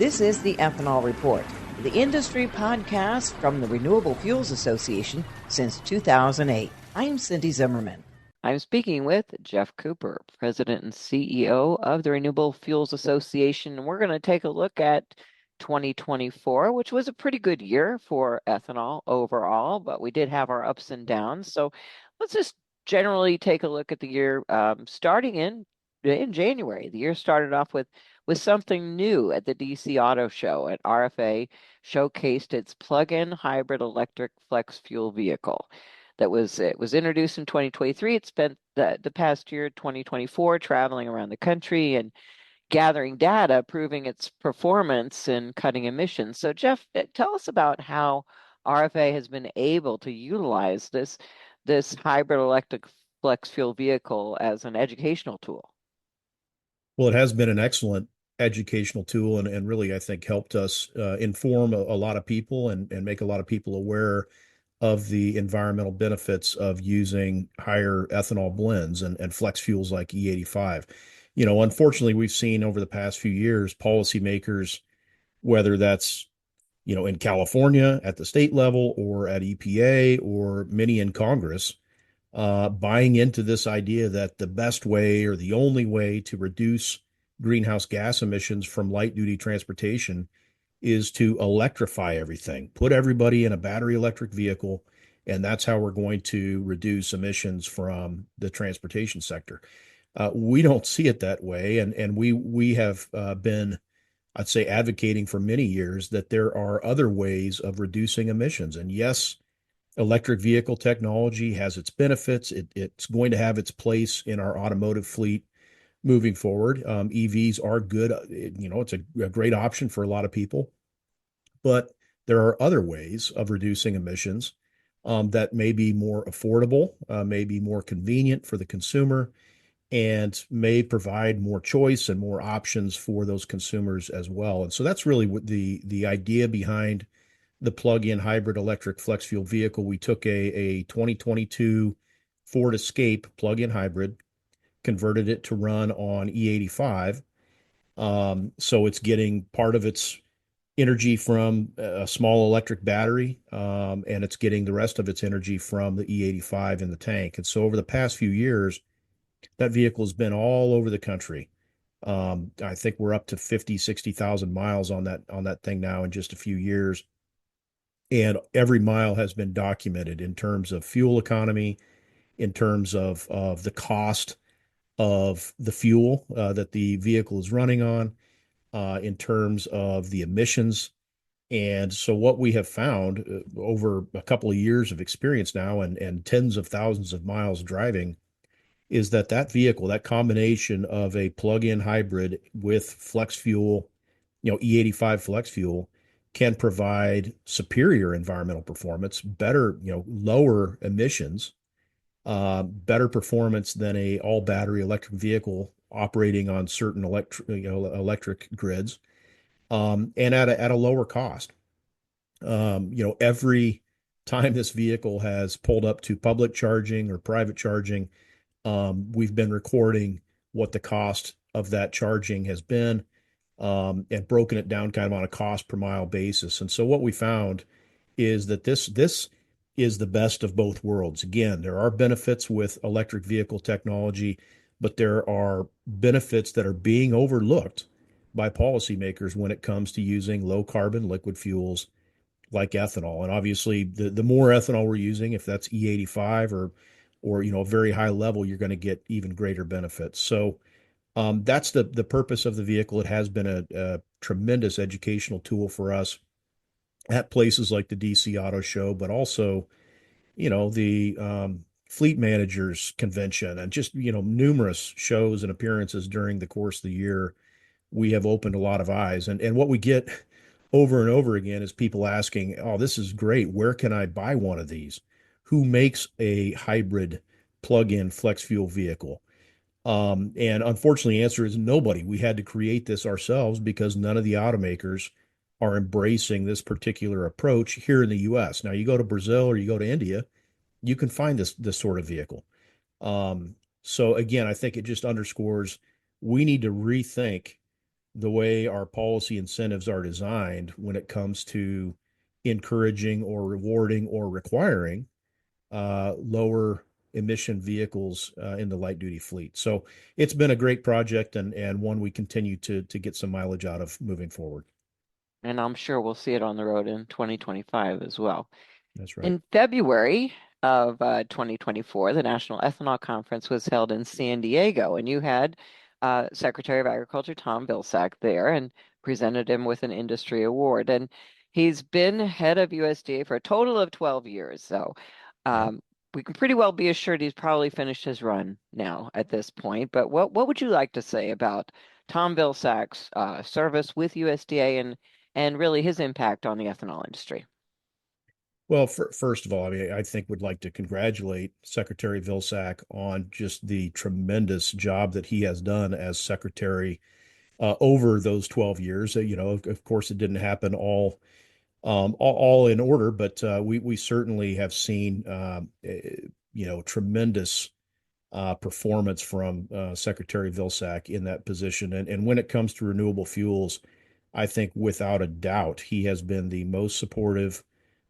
This is the Ethanol Report, the industry podcast from the Renewable Fuels Association since 2008. I'm Cindy Zimmerman. I'm speaking with Jeff Cooper, President and CEO of the Renewable Fuels Association, and we're going to take a look at 2024, which was a pretty good year for ethanol overall, but we did have our ups and downs. So let's just generally take a look at the year starting in January. The year started off with something new at the DC Auto Show. At RFA showcased its plug-in hybrid electric flex fuel vehicle. It was introduced in 2023. It spent the past year, 2024, traveling around the country and gathering data, proving its performance in cutting emissions. So, Jeff, tell us about how RFA has been able to utilize this hybrid electric flex fuel vehicle as an educational tool. Well, it has been an excellent educational tool and really, I think, helped us inform a lot of people and make a lot of people aware of the environmental benefits of using higher ethanol blends and flex fuels like E85. Unfortunately, we've seen over the past few years policymakers, whether that's in California at the state level or at EPA or many in Congress, buying into this idea that the best way or the only way to reduce greenhouse gas emissions from light duty transportation is to electrify everything, put everybody in a battery electric vehicle, and that's how we're going to reduce emissions from the transportation sector. We don't see it that way, and we have been, I'd say, advocating for many years that there are other ways of reducing emissions. And yes, electric vehicle technology has its benefits. It's going to have its place in our automotive fleet moving forward. EVs are good. It's a great option for a lot of people, but there are other ways of reducing emissions that may be more affordable, may be more convenient for the consumer, and may provide more choice and more options for those consumers as well. And so that's really what the idea behind the plug-in hybrid electric flex fuel vehicle. We took a 2022 Ford Escape plug-in hybrid, converted it to run on E85. So it's getting part of its energy from a small electric battery, and it's getting the rest of its energy from the E85 in the tank. And so over the past few years, that vehicle has been all over the country. I think we're up to 50, 60,000 miles on that thing now in just a few years. And every mile has been documented in terms of fuel economy, in terms of the cost of the fuel that the vehicle is running on, in terms of the emissions. And so what we have found over a couple of years of experience now and tens of thousands of miles driving is that vehicle, that combination of a plug-in hybrid with flex fuel, E85 flex fuel, can provide superior environmental performance, better, lower emissions, better performance than a all battery electric vehicle operating on certain electric grids, and at a lower cost. Every time this vehicle has pulled up to public charging or private charging, we've been recording what the cost of that charging has been, and broken it down kind of on a cost per mile basis. And so what we found is that this is the best of both worlds. Again, there are benefits with electric vehicle technology, but there are benefits that are being overlooked by policymakers when it comes to using low carbon liquid fuels like ethanol. And obviously the more ethanol we're using, if that's E85 or a very high level, you're going to get even greater benefits. So that's the purpose of the vehicle. It has been a tremendous educational tool for us at places like the DC Auto Show, but also, the Fleet Managers Convention and just, numerous shows and appearances during the course of the year. We have opened a lot of eyes. And what we get over and over again is people asking, oh, this is great. Where can I buy one of these? Who makes a hybrid plug-in flex fuel vehicle? And unfortunately, the answer is nobody. We had to create this ourselves because none of the automakers are embracing this particular approach here in the U.S. Now, you go to Brazil or you go to India, you can find this sort of vehicle. So again, I think it just underscores we need to rethink the way our policy incentives are designed when it comes to encouraging or rewarding or requiring lower emission vehicles in the light duty fleet. So it's been a great project and one we continue to get some mileage out of moving forward. And I'm sure we'll see it on the road in 2025 as well. That's right. In February of 2024, the National Ethanol Conference was held in San Diego, and you had Secretary of Agriculture Tom Vilsack there and presented him with an industry award. And he's been head of USDA for a total of 12 years. So Yeah. we can pretty well be assured he's probably finished his run now at this point. But what would you like to say about Tom Vilsack's service with USDA and really his impact on the ethanol industry? Well, first of all, I mean, I think would like to congratulate Secretary Vilsack on just the tremendous job that he has done as secretary over those 12 years. Of course, it didn't happen all in order, but we certainly have seen tremendous performance from Secretary Vilsack in that position. And when it comes to renewable fuels, I think without a doubt he has been the most supportive,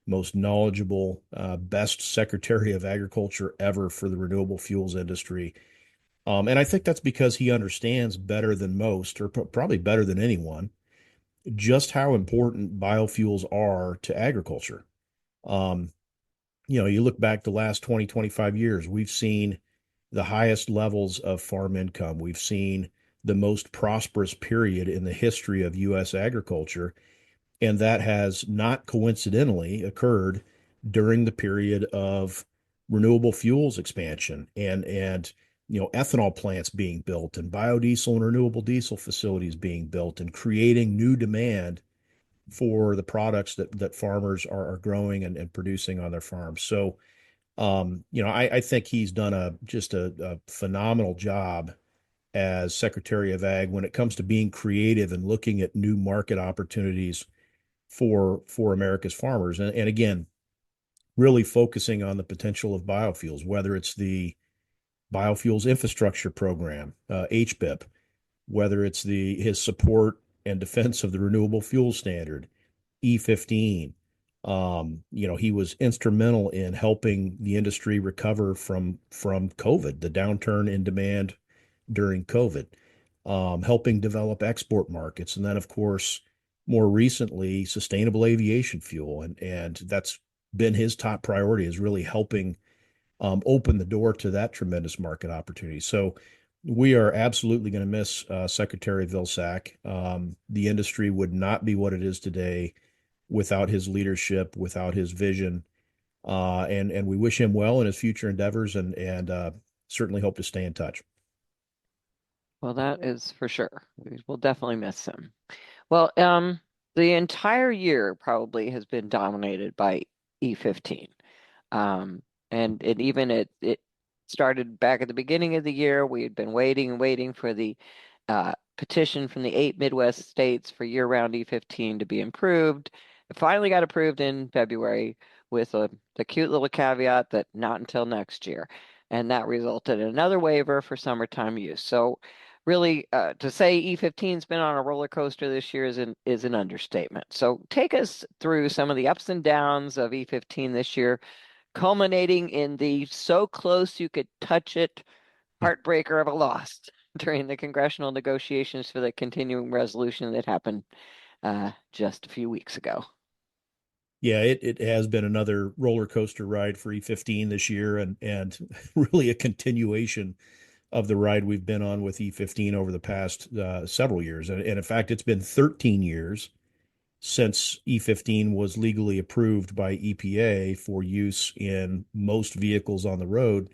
most knowledgeable, best Secretary of Agriculture ever for the renewable fuels industry. And I think that's because he understands better than most, or probably better than anyone, just how important biofuels are to agriculture. Um, you look back the last 20, 25 years, we've seen the highest levels of farm income. We've seen the most prosperous period in the history of U.S. agriculture. And that has not coincidentally occurred during the period of renewable fuels expansion and ethanol plants being built and biodiesel and renewable diesel facilities being built and creating new demand for the products that farmers are growing and producing on their farms. So I think he's done a phenomenal job as Secretary of Ag when it comes to being creative and looking at new market opportunities for America's farmers. And again, really focusing on the potential of biofuels, whether it's the Biofuels Infrastructure Program, HBIP, whether it's his support and defense of the Renewable Fuel Standard, E15. He was instrumental in helping the industry recover from COVID, the downturn in demand during COVID, helping develop export markets, and then of course more recently sustainable aviation fuel, and that's been his top priority, is really helping open the door to that tremendous market opportunity. So we are absolutely going to miss Secretary Vilsack. The industry would not be what it is today without his leadership, without his vision, and we wish him well in his future endeavors, and certainly hope to stay in touch. Well, that is for sure. We'll definitely miss him. Well, the entire year probably has been dominated by E15. And it started back at the beginning of the year. We had been waiting and waiting for the petition from the 8 Midwest states for year-round E15 to be improved. It finally got approved in February with the cute little caveat that not until next year. And that resulted in another waiver for summertime use. So really, to say E15's been on a roller coaster this year is an understatement. So take us through some of the ups and downs of E15 this year, culminating in the so close you could touch it heartbreaker of a loss during the congressional negotiations for the continuing resolution that happened just a few weeks ago. Yeah, it has been another roller coaster ride for E15 this year, and really a continuation of the ride we've been on with E15 over the past several years. And in fact, it's been 13 years since E15 was legally approved by EPA for use in most vehicles on the road.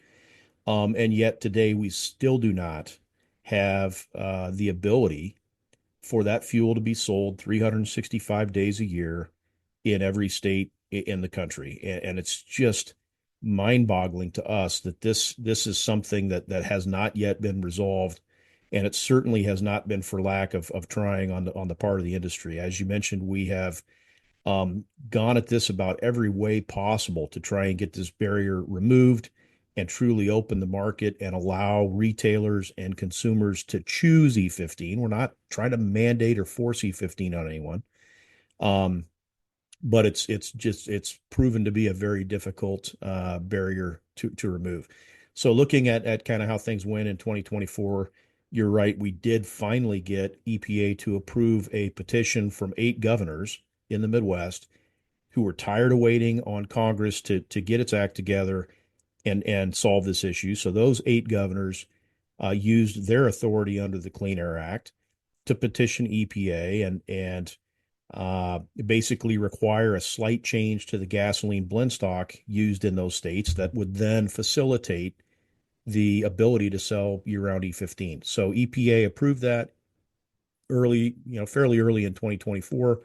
And yet today we still do not have the ability for that fuel to be sold 365 days a year in every state in the country. And it's just mind-boggling to us that this is something that has not yet been resolved, and it certainly has not been for lack of trying on the part of the industry. As you mentioned, we have gone at this about every way possible to try and get this barrier removed and truly open the market and allow retailers and consumers to choose E15. We're not trying to mandate or force E15 on anyone. But it's proven to be a very difficult barrier to remove. So looking at kind of how things went in 2024, you're right. We did finally get EPA to approve a petition from 8 governors in the Midwest who were tired of waiting on Congress to get its act together and solve this issue. So those 8 governors used their authority under the Clean Air Act to petition EPA and basically require a slight change to the gasoline blend stock used in those states that would then facilitate the ability to sell year-round E15. So EPA approved that early, fairly early in 2024,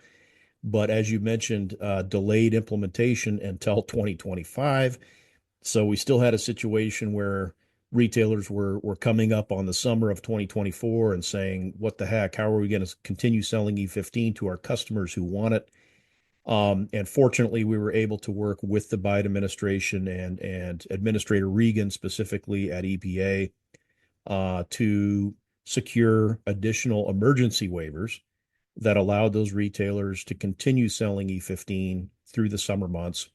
but as you mentioned, delayed implementation until 2025. So we still had a situation where retailers were coming up on the summer of 2024 and saying, what the heck, how are we going to continue selling E15 to our customers who want it? And fortunately, we were able to work with the Biden administration and Administrator Regan specifically at EPA to secure additional emergency waivers that allowed those retailers to continue selling E15 through the summer months.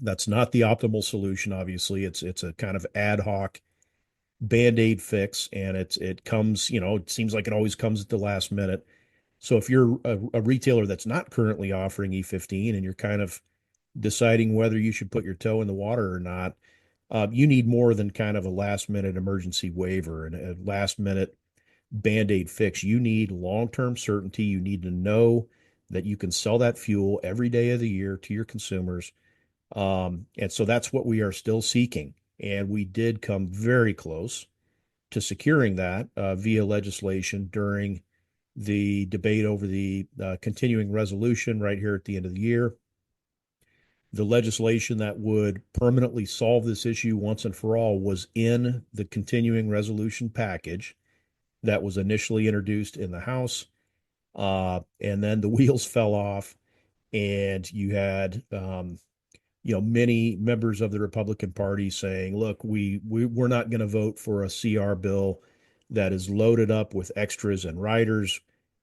That's not the optimal solution, obviously. It's a kind of ad hoc Band-Aid fix, and it comes, it seems like it always comes at the last minute. So if you're a retailer that's not currently offering E15 and you're kind of deciding whether you should put your toe in the water or not, you need more than kind of a last-minute emergency waiver and a last-minute Band-Aid fix. You need long-term certainty. You need to know that you can sell that fuel every day of the year to your consumers. And so that's what we are still seeking. And we did come very close to securing that via legislation during the debate over the continuing resolution right here at the end of the year. The legislation that would permanently solve this issue once and for all was in the continuing resolution package that was initially introduced in the House. And then the wheels fell off, and you had many members of the Republican Party saying, look, we're not going to vote for a CR bill that is loaded up with extras and riders.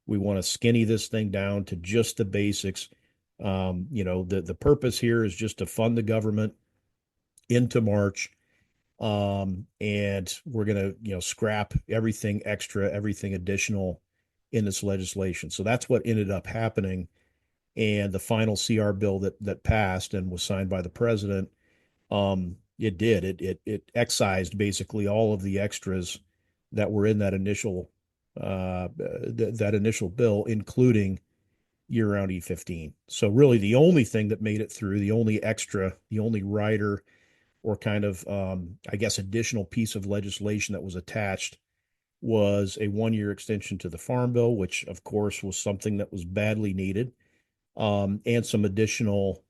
We want to skinny this thing down to just the basics. The purpose here is just to fund the government into March. And we're going to, scrap everything extra, everything additional in this legislation. So that's what ended up happening. And the final CR bill that passed and was signed by the president, it excised basically all of the extras that were in that initial bill, including year-round E15. So really, the only thing that made it through, the only extra, the only rider, or kind of additional piece of legislation that was attached was a 1-year extension to the Farm Bill, which of course was something that was badly needed. And some additional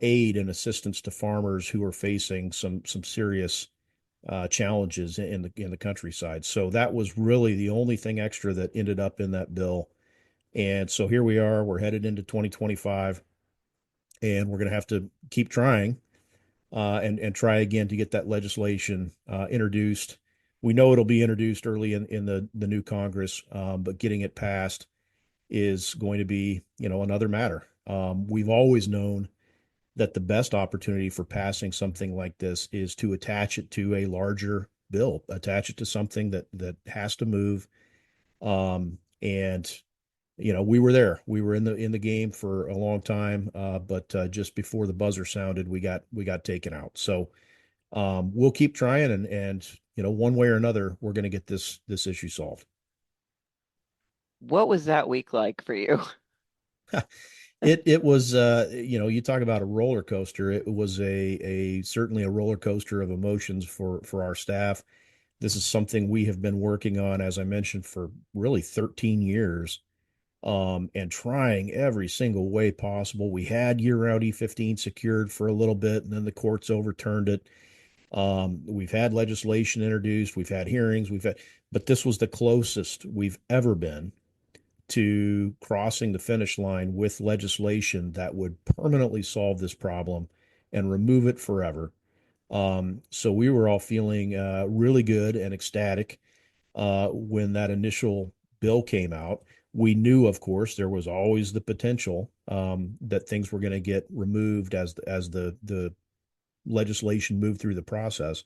aid and assistance to farmers who are facing some serious challenges in the countryside. So that was really the only thing extra that ended up in that bill. And so here we are. We're headed into 2025, and we're going to have to keep trying and try again to get that legislation introduced. We know it'll be introduced early in the new Congress, but getting it passed is going to be, another matter. We've always known that the best opportunity for passing something like this is to attach it to a larger bill, attach it to something that has to move. And we were there. We were in the game for a long time, but just before the buzzer sounded, we got taken out. So we'll keep trying, and one way or another, we're going to get this issue solved. What was that week like for you? It was you talk about a roller coaster. It was a certainly a roller coaster of emotions for our staff. This is something we have been working on, as I mentioned, for really 13 years, and trying every single way possible. We had year-round E15 secured for a little bit, and then the courts overturned it. We've had legislation introduced, we've had hearings, but this was the closest we've ever been to crossing the finish line with legislation that would permanently solve this problem and remove it forever. So we were all feeling really good and ecstatic when that initial bill came out. We knew, of course, there was always the potential that things were going to get removed as the legislation moved through the process.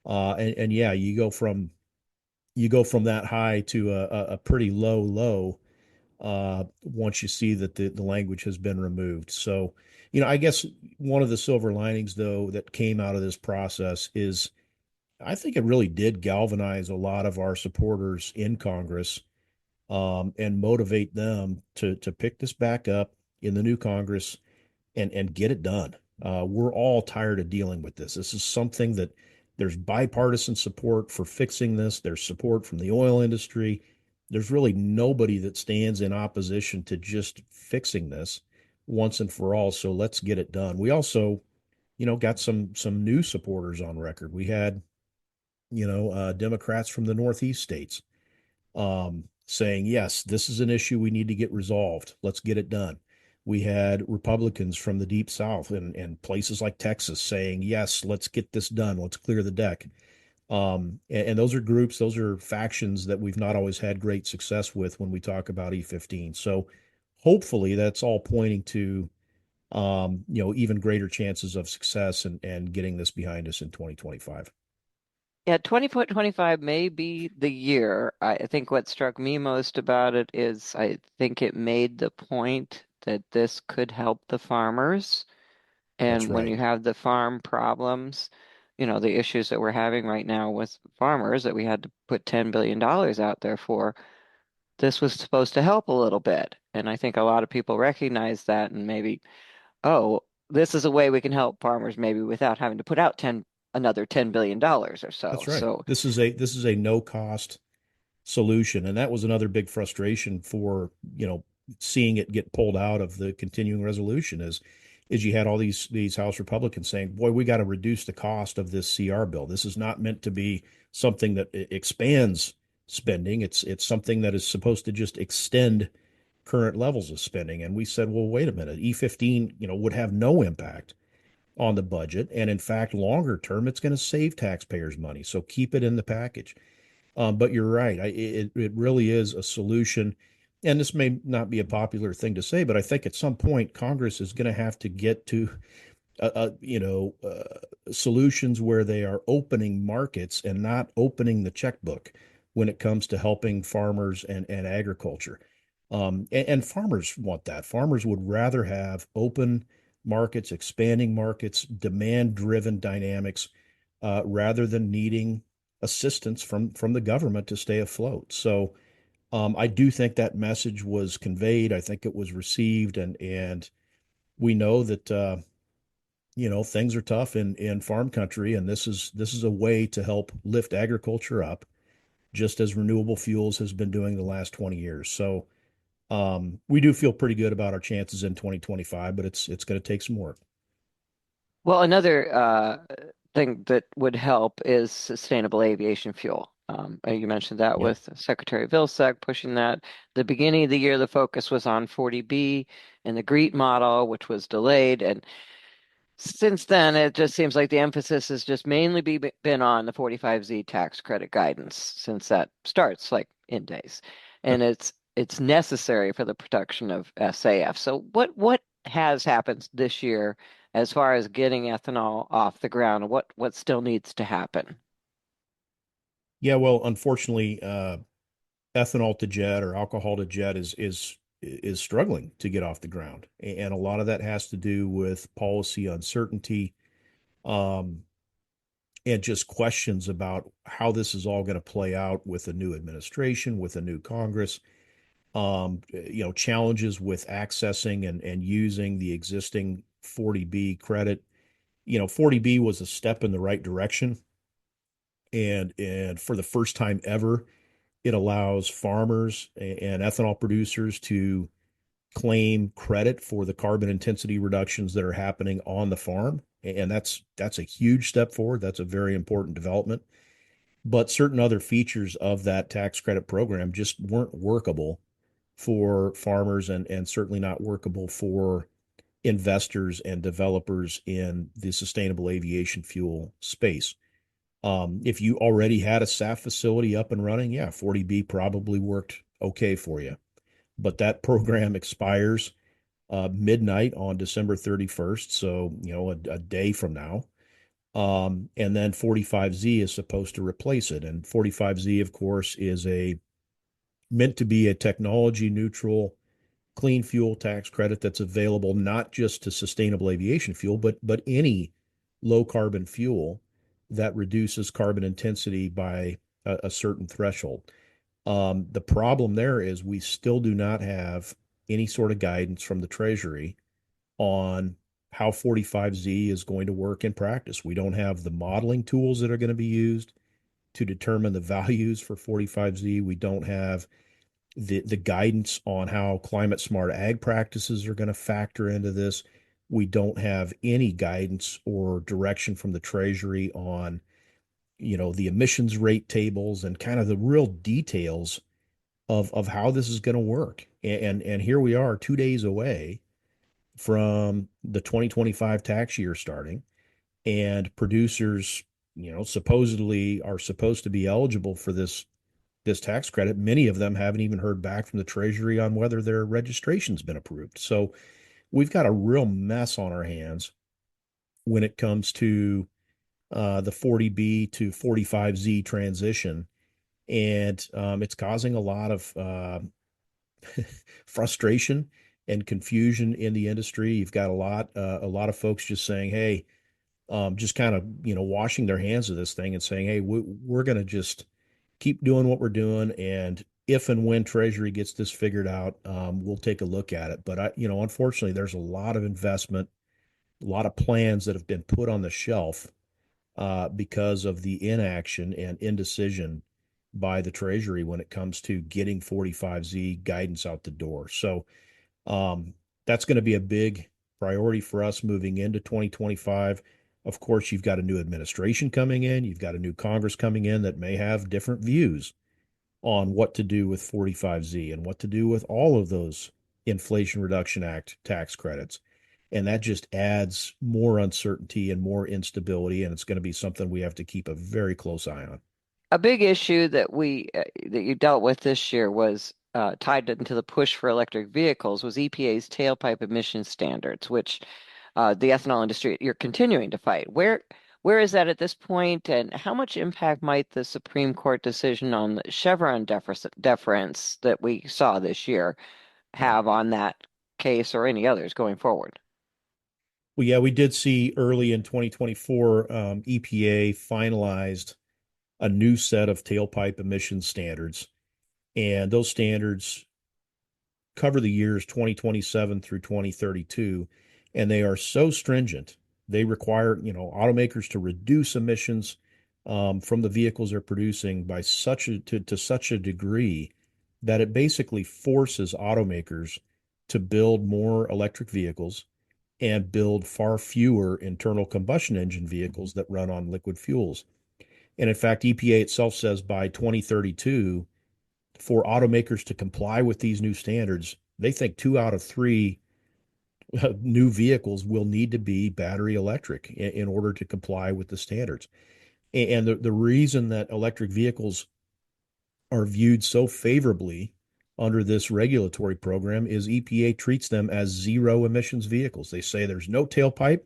And yeah, you go from that high to a pretty low once you see that the language has been removed. So, I guess one of the silver linings, though, that came out of this process is I think it really did galvanize a lot of our supporters in Congress and motivate them to pick this back up in the new Congress and get it done. We're all tired of dealing with this. This is something that there's bipartisan support for fixing this. There's support from the oil industry. There's really nobody that stands in opposition to just fixing this once and for all. So let's get it done. We also, got some new supporters on record. We had, Democrats from the Northeast states saying, yes, this is an issue we need to get resolved. Let's get it done. We had Republicans from the Deep South and places like Texas saying, yes, let's get this done. Let's clear the deck. And those are groups, those are factions that we've not always had great success with when we talk about E15. So hopefully that's all pointing to, even greater chances of success and getting this behind us in 2025. Yeah, 2025 may be the year. I think what struck me most about it is I think it made the point that this could help the farmers. That's And when right. you have the farm problems, the issues that we're having right now with farmers that we had to put $10 billion out there for, this was supposed to help a little bit. And I think a lot of people recognize that and maybe, oh, this is a way we can help farmers maybe without having to put out another $10 billion or so. That's right. So This is a no cost solution. And that was another big frustration for, seeing it get pulled out of the continuing resolution is you had all these House Republicans saying, boy, we got to reduce the cost of this CR bill. This is not meant to be something that expands spending. It's something that is supposed to just extend current levels of spending. And we said, well, wait a minute, E15, would have no impact on the budget. And in fact, longer term, it's going to save taxpayers money. So keep it in the package. But you're right. It really is a solution. And this may not be a popular thing to say, but I think at some point Congress is going to have to get to, solutions where they are opening markets and not opening the checkbook when it comes to helping farmers and agriculture. And farmers want that. Farmers would rather have open markets, expanding markets, demand-driven dynamics, rather than needing assistance from the government to stay afloat. So I do think that message was conveyed. I think it was received, and we know that things are tough in farm country, and this is a way to help lift agriculture up, just as renewable fuels has been doing the last 20 years. So we do feel pretty good about our chances in 2025, but it's going to take some work. well, another thing that would help is sustainable aviation fuel. You mentioned that Yep. with Secretary Vilsack pushing that. The beginning of the year, the focus was on 40B and the GREET model, which was delayed. And since then, it just seems like the emphasis has just mainly been on the 45Z tax credit guidance since that starts like in days. And it's necessary for the production of SAF. So what has happened this year as far as getting ethanol off the ground? What still needs to happen? Yeah, well, unfortunately, ethanol to jet or alcohol to jet is struggling to get off the ground, and a lot of that has to do with policy uncertainty, um, and just questions about how this is all going to play out with a new administration, with a new Congress. Challenges with accessing and using the existing 40B credit. 40B was a step in the right direction, and for the first time ever, it allows farmers and ethanol producers to claim credit for the carbon intensity reductions that are happening on the farm. And that's a huge step forward. That's a very important development. But certain other features of that tax credit program just weren't workable for farmers and certainly not workable for investors and developers in the sustainable aviation fuel space. If you already had a SAF facility up and running, yeah, 40B probably worked okay for you. But that program expires midnight on December 31st, so a day from now. And then 45Z is supposed to replace it. And 45Z, of course, is meant to be a technology neutral clean fuel tax credit that's available not just to sustainable aviation fuel, but any low carbon fuel that reduces carbon intensity by a certain threshold. The problem there is we still do not have any sort of guidance from the Treasury on how 45Z is going to work in practice. We don't have the modeling tools that are going to be used to determine the values for 45Z. We don't have the guidance on how climate smart ag practices are going to factor into this. We don't have any guidance or direction from the Treasury on, the emissions rate tables and kind of the real details of how this is going to work. And here we are 2 days away from the 2025 tax year starting, and producers, supposedly are supposed to be eligible for this tax credit. Many of them haven't even heard back from the Treasury on whether their registration's been approved. So we've got a real mess on our hands when it comes to the 40B to 45Z transition. And it's causing a lot of frustration and confusion in the industry. You've got a lot of folks just saying, hey, just kind of, washing their hands of this thing and saying, hey, we're going to just keep doing what we're doing. And if and when Treasury gets this figured out, we'll take a look at it. But unfortunately, there's a lot of investment, a lot of plans that have been put on the shelf because of the inaction and indecision by the Treasury when it comes to getting 45Z guidance out the door. So that's going to be a big priority for us moving into 2025. Of course, you've got a new administration coming in. You've got a new Congress coming in that may have different views on what to do with 45Z and what to do with all of those Inflation Reduction Act tax credits. And that just adds more uncertainty and more instability. And it's going to be something we have to keep a very close eye on. A big issue that you dealt with this year was tied into the push for electric vehicles was EPA's tailpipe emission standards, which the ethanol industry you're continuing to fight. Where is that at this point, and how much impact might the Supreme Court decision on the Chevron deference that we saw this year have on that case or any others going forward? Well, yeah, we did see early in 2024, EPA finalized a new set of tailpipe emission standards, and those standards cover the years 2027 through 2032, and they are so stringent. They require, automakers to reduce emissions from the vehicles they're producing by to such a degree that it basically forces automakers to build more electric vehicles and build far fewer internal combustion engine vehicles that run on liquid fuels. And in fact, EPA itself says by 2032, for automakers to comply with these new standards, they think 2 out of 3 new vehicles will need to be battery electric in order to comply with the standards. And the reason that electric vehicles are viewed so favorably under this regulatory program is EPA treats them as zero emissions vehicles. They say there's no tailpipe,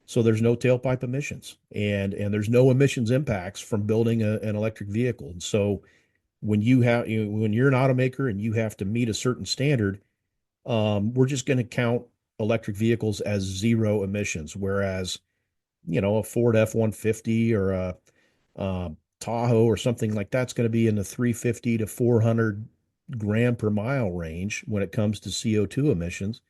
so there's no tailpipe emissions, and there's no emissions impacts from building an electric vehicle. And so when when you're an automaker and you have to meet a certain standard, we're just going to count electric vehicles as zero emissions, whereas a Ford F-150 or a Tahoe or something like that's going to be in the 350 to 400 gram per mile range when it comes to CO2 emissions.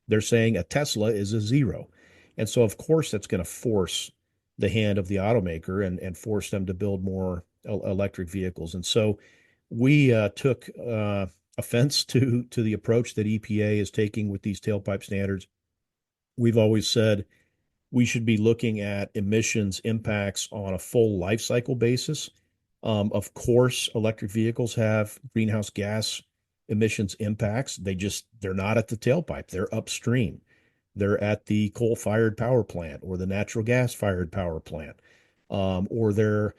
They're saying a Tesla is a zero. And so, of course, that's going to force the hand of the automaker and force them to build more electric vehicles. And so we took offense to the approach that EPA is taking with these tailpipe standards. We've always said we should be looking at emissions impacts on a full life cycle basis. Of course, electric vehicles have greenhouse gas emissions impacts. They're not at the tailpipe, they're upstream. They're at the coal-fired power plant or the natural gas-fired power plant, or they're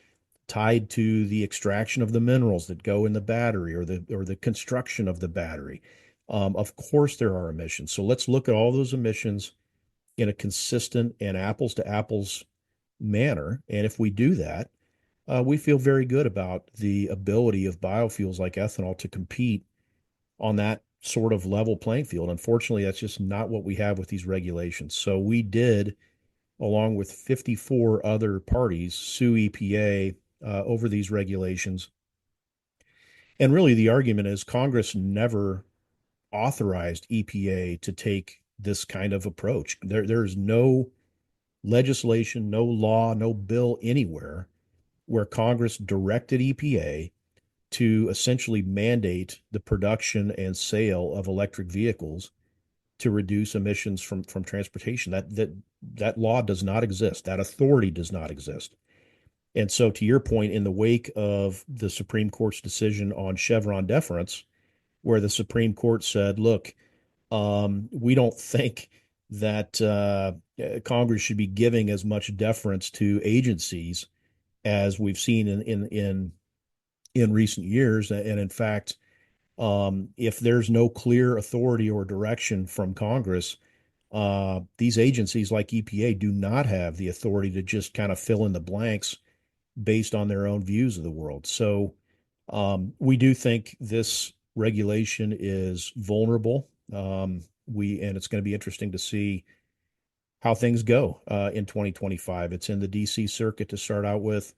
tied to the extraction of the minerals that go in the battery or the construction of the battery. Of course, there are emissions. So let's look at all those emissions in a consistent and apples to apples manner. And if we do that, we feel very good about the ability of biofuels like ethanol to compete on that sort of level playing field. Unfortunately, that's just not what we have with these regulations. So we did, along with 54 other parties, sue EPA over these regulations. And really, the argument is Congress never authorized EPA to take this kind of approach. There's no legislation, no law, no bill anywhere where Congress directed EPA to essentially mandate the production and sale of electric vehicles to reduce emissions from transportation. That law does not exist. That authority does not exist. And so, to your point, in the wake of the Supreme Court's decision on Chevron deference, where the Supreme Court said, look, we don't think that Congress should be giving as much deference to agencies as we've seen in recent years. And in fact, if there's no clear authority or direction from Congress, these agencies like EPA do not have the authority to just kind of fill in the blanks based on their own views of the world. So we do think this regulation is vulnerable. And it's going to be interesting to see how things go in 2025. It's in the DC circuit to start out with.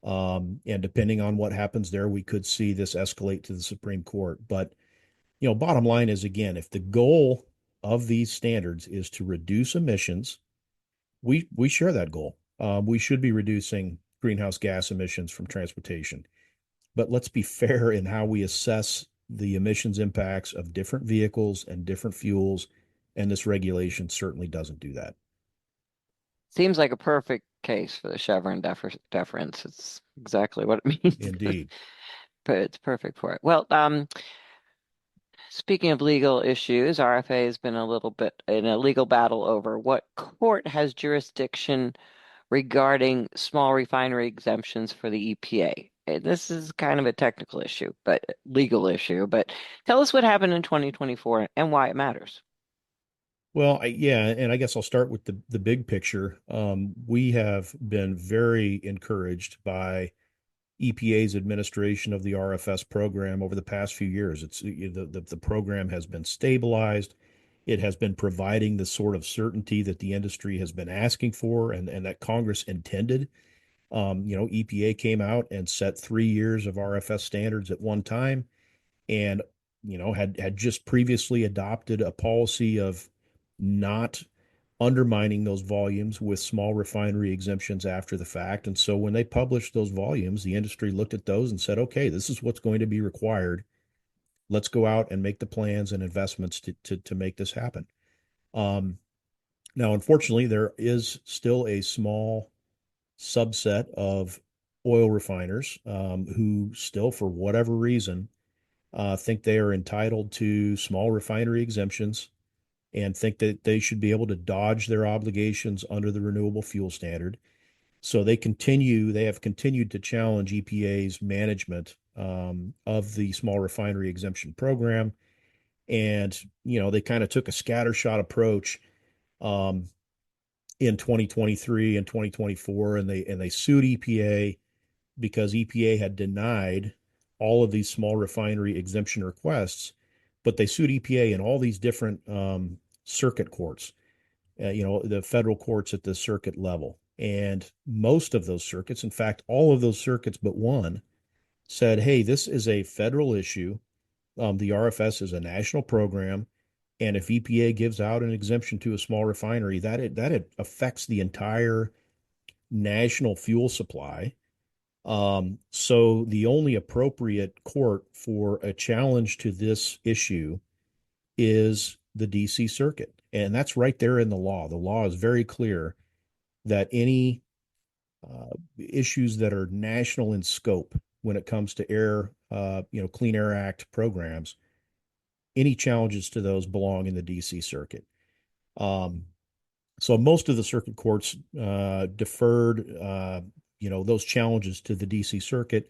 And depending on what happens there, we could see this escalate to the Supreme Court. But, bottom line is, again, if the goal of these standards is to reduce emissions, we share that goal. We should be reducing greenhouse gas emissions from transportation. But let's be fair in how we assess the emissions impacts of different vehicles and different fuels. And this regulation certainly doesn't do that. Seems like a perfect case for the Chevron deference. It's exactly what it means. Indeed. But it's perfect for it. Well, speaking of legal issues, RFA has been a little bit in a legal battle over what court has jurisdiction regarding small refinery exemptions for the EPA. This is kind of a technical issue, but legal issue. But tell us what happened in 2024 and why it matters. Well, and I guess I'll start with the big picture. We have been very encouraged by EPA's administration of the RFS program over the past few years. It's the program has been stabilized. It has been providing the sort of certainty that the industry has been asking for and that Congress intended. EPA came out and set 3 years of RFS standards at one time, and had just previously adopted a policy of not undermining those volumes with small refinery exemptions after the fact. And so when they published those volumes, the industry looked at those and said, okay, this is what's going to be required. Let's go out and make the plans and investments to make this happen. Now, unfortunately, there is still a small subset of oil refiners who still, for whatever reason, think they are entitled to small refinery exemptions and think that they should be able to dodge their obligations under the renewable fuel standard. So they have continued to challenge EPA's management of the small refinery exemption program. And, they kind of took a scattershot approach in 2023 and 2024, and they sued EPA because EPA had denied all of these small refinery exemption requests, but they sued EPA in all these different circuit courts, the federal courts at the circuit level. And most of those circuits, in fact, all of those circuits but one, said, hey, this is a federal issue. The RFS is a national program. And if EPA gives out an exemption to a small refinery, that affects the entire national fuel supply. So the only appropriate court for a challenge to this issue is the DC Circuit. And that's right there in the law. The law is very clear that any issues that are national in scope when it comes to Clean Air Act programs, any challenges to those belong in the DC Circuit. So most of the circuit courts deferred, those challenges to the DC Circuit.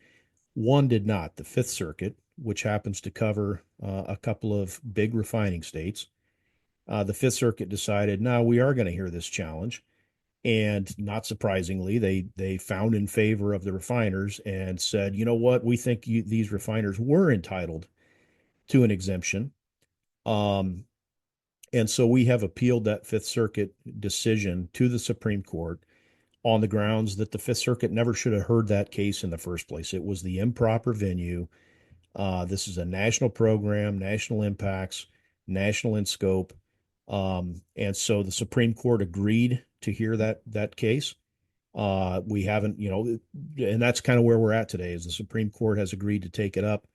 One did not, the Fifth Circuit, which happens to cover a couple of big refining states. The Fifth Circuit decided, no, we are going to hear this challenge. And not surprisingly, they found in favor of the refiners and said, you know what, we think these refiners were entitled to an exemption. Um, and so we have appealed that Fifth Circuit decision to the Supreme Court on the grounds that the Fifth Circuit never should have heard that case in the first place. It was the improper venue. This is a national program, national impacts, national in scope. And so the Supreme Court agreed to hear that case. We haven't, and that's kind of where we're at today is the Supreme Court has agreed to take it up.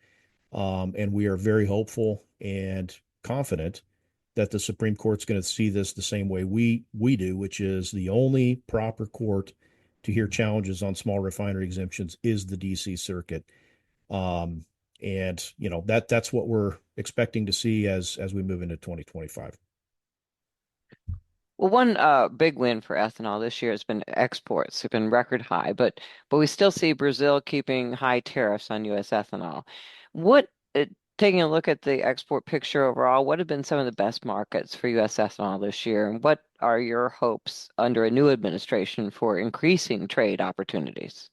And we are very hopeful and confident that the Supreme Court's going to see this the same way we do, which is the only proper court to hear challenges on small refinery exemptions is the DC Circuit. And that's what we're expecting to see as we move into 2025. Well, one big win for ethanol this year has been exports. Have been record high, but we still see Brazil keeping high tariffs on U.S. ethanol. What, taking a look at the export picture overall, what have been some of the best markets for U.S. ethanol this year, and what are your hopes under a new administration for increasing trade opportunities?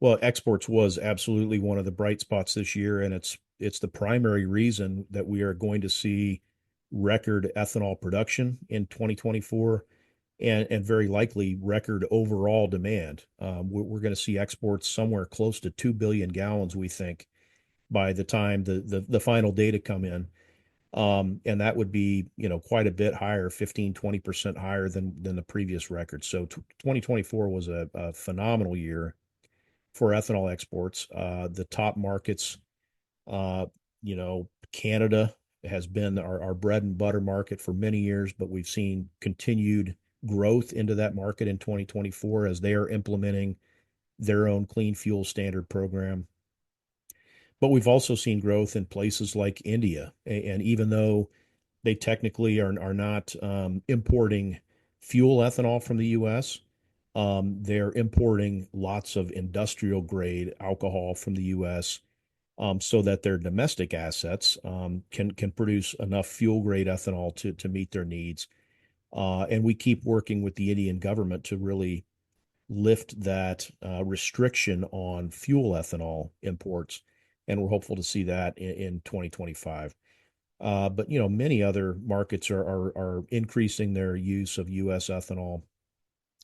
Well, exports was absolutely one of the bright spots this year, and it's the primary reason that we are going to see record ethanol production in 2024 and very likely record overall demand. We're going to see exports somewhere close to 2 billion gallons, we think, by the time the final data come in. And that would be, quite a bit higher, 15-20% higher than the previous record. So 2024 was a phenomenal year for ethanol exports. The top markets, Canada has been our bread and butter market for many years, but we've seen continued growth into that market in 2024 as they are implementing their own clean fuel standard program. But we've also seen growth in places like India. And even though they technically are not importing fuel ethanol from the U.S., they're importing lots of industrial grade alcohol from the U.S. So that their domestic assets can produce enough fuel grade ethanol to meet their needs. And we keep working with the Indian government to really lift that restriction on fuel ethanol imports. And we're hopeful to see that in 2025. But many other markets are increasing their use of U.S. ethanol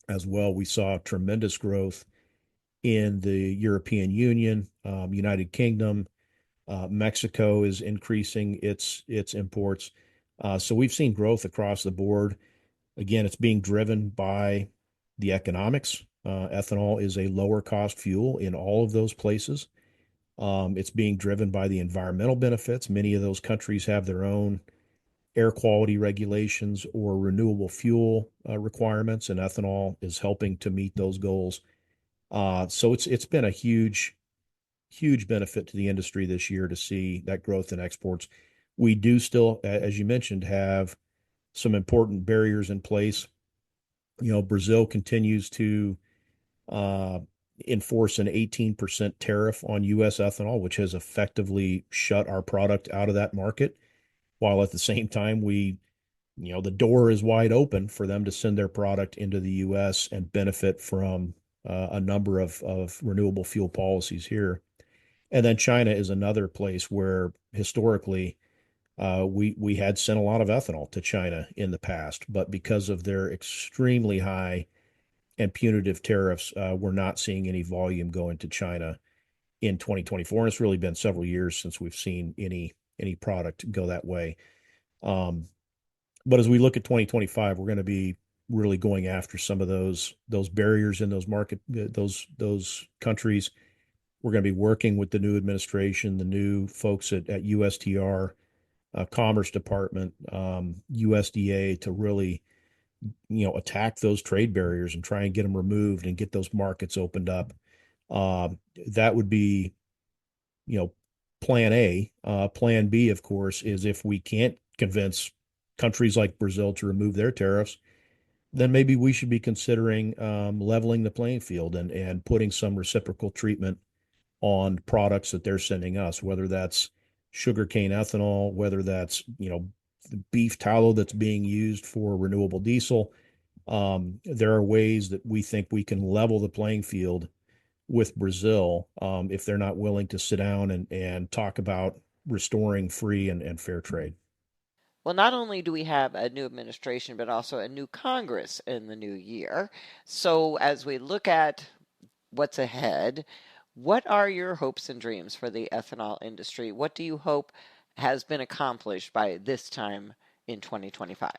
as well. We saw tremendous growth in the European Union, United Kingdom. Mexico is increasing its imports. So we've seen growth across the board. Again, it's being driven by the economics. Ethanol is a lower cost fuel in all of those places. It's being driven by the environmental benefits. Many of those countries have their own air quality regulations or renewable fuel requirements, and ethanol is helping to meet those goals. So it's been a huge benefit to the industry this year to see that growth in exports. We do still, as you mentioned, have some important barriers in place. Brazil continues to enforce an 18% tariff on U.S. ethanol, which has effectively shut our product out of that market, while at the same time the door is wide open for them to send their product into the U.S. and benefit from a number of renewable fuel policies here. And then China is another place where historically we had sent a lot of ethanol to China in the past, but because of their extremely high and punitive tariffs, we're not seeing any volume going to China in 2024. And it's really been several years since we've seen any product go that way. But as we look at 2025, we're going to be really going after some of those barriers in those countries. We're going to be working with the new administration, the new folks at USTR, Commerce Department, USDA to really, attack those trade barriers and try and get them removed and get those markets opened up. That would be, plan A. Plan B, of course, is if we can't convince countries like Brazil to remove their tariffs, then maybe we should be considering leveling the playing field and putting some reciprocal treatment on products that they're sending us, whether that's sugarcane ethanol, whether that's beef tallow that's being used for renewable diesel. There are ways that we think we can level the playing field with Brazil if they're not willing to sit down and talk about restoring free and fair trade. Well, not only do we have a new administration, but also a new Congress in the new year. So as we look at what's ahead, what are your hopes and dreams for the ethanol industry? What do you hope has been accomplished by this time in 2025?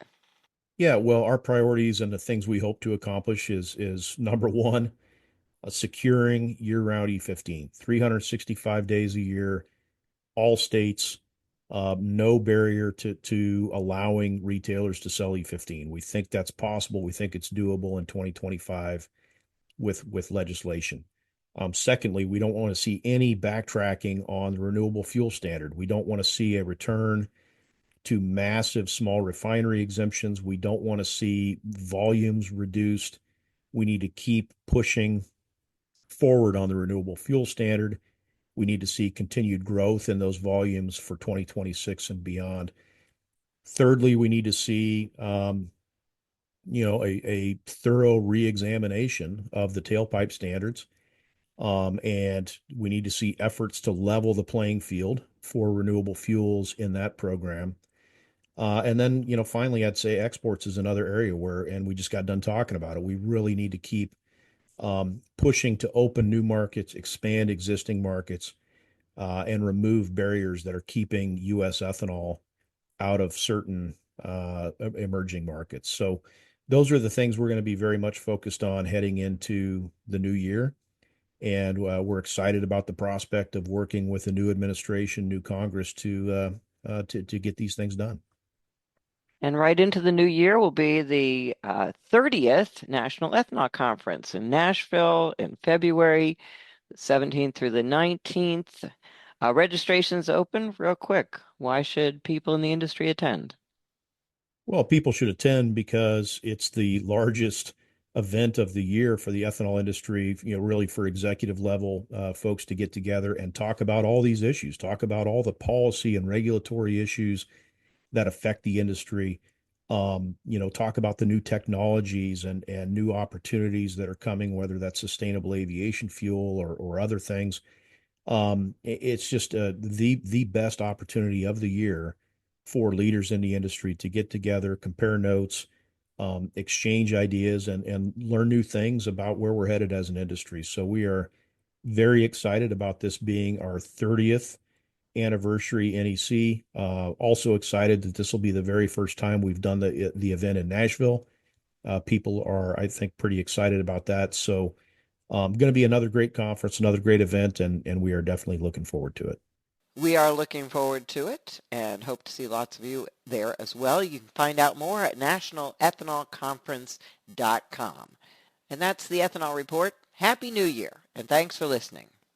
Yeah, well, our priorities and the things we hope to accomplish is number one, securing year-round E15, 365 days a year, all states, no barrier to allowing retailers to sell E15. We think that's possible. We think it's doable in 2025 with legislation. Secondly, we don't want to see any backtracking on the renewable fuel standard. We don't want to see a return to massive small refinery exemptions. We don't want to see volumes reduced. We need to keep pushing forward on the renewable fuel standard. We need to see continued growth in those volumes for 2026 and beyond. Thirdly, we need to see a thorough reexamination of the tailpipe standards. And we need to see efforts to level the playing field for renewable fuels in that program. And then, finally, I'd say exports is another area and we just got done talking about it. We really need to keep pushing to open new markets, expand existing markets, and remove barriers that are keeping U.S. ethanol out of certain emerging markets. So those are the things we're going to be very much focused on heading into the new year. And we're excited about the prospect of working with a new administration, new Congress to get these things done. And right into the new year will be the 30th National Ethanol Conference in Nashville in February, the 17th through the 19th. Registration's open real quick. Why should people in the industry attend? Well, people should attend because it's the largest event of the year for the ethanol industry, really for executive level folks to get together and talk about all these issues, talk about all the policy and regulatory issues that affect the industry. Talk about the new technologies and new opportunities that are coming, whether that's sustainable aviation fuel or other things. It's just the best opportunity of the year for leaders in the industry to get together, compare notes, exchange ideas, and learn new things about where we're headed as an industry. So we are very excited about this being our 30th anniversary NEC. Also excited that this will be the very first time we've done the event in Nashville. People are, I think, pretty excited about that. So going to be another great conference, another great event, and we are definitely looking forward to it. We are looking forward to it and hope to see lots of you there as well. You can find out more at nationalethanolconference.com. And that's the Ethanol Report. Happy New Year, and thanks for listening.